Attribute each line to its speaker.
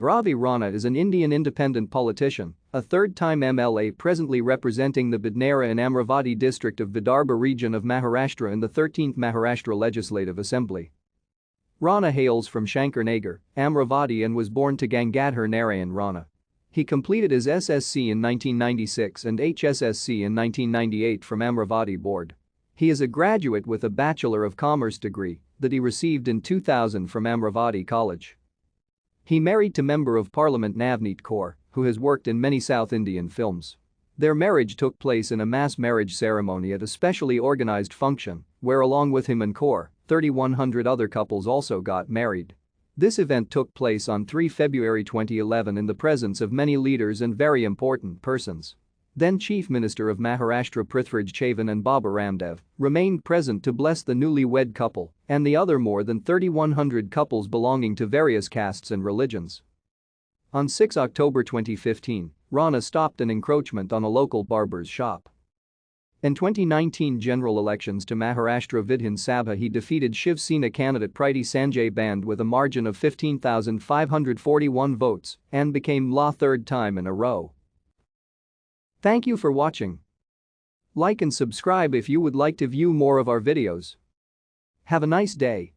Speaker 1: Ravi Rana is an Indian independent politician, a third-time MLA presently representing the Badnera and Amravati District of Vidarbha region of Maharashtra in the 13th Maharashtra Legislative Assembly. Rana hails from Shankarnagar, Amravati and was born to Gangadhar Narayan Rana. He completed his SSC in 1996 and HSSC in 1998 from Amravati Board. He is a graduate with a Bachelor of Commerce degree that he received in 2000 from Amravati College. He married to Member of Parliament Navneet Kaur, who has worked in many South Indian films. Their marriage took place in a mass marriage ceremony at a specially organized function, where along with him and Kaur, 3,100 other couples also got married. This event took place on 3 February 2011 in the presence of many leaders and very important persons. Then Chief Minister of Maharashtra Prithviraj Chavan and Baba Ramdev remained present to bless the newlywed couple and the other more than 3,100 couples belonging to various castes and religions. On 6 October 2015, Rana stopped an encroachment on a local barber's shop. In 2019 general elections to Maharashtra Vidhan Sabha he defeated Shiv Sena candidate Priti Sanjay Band with a margin of 15,541 votes and became law third time in a row. Thank you for watching. Like and subscribe if you would like to view more of our videos. Have a nice day.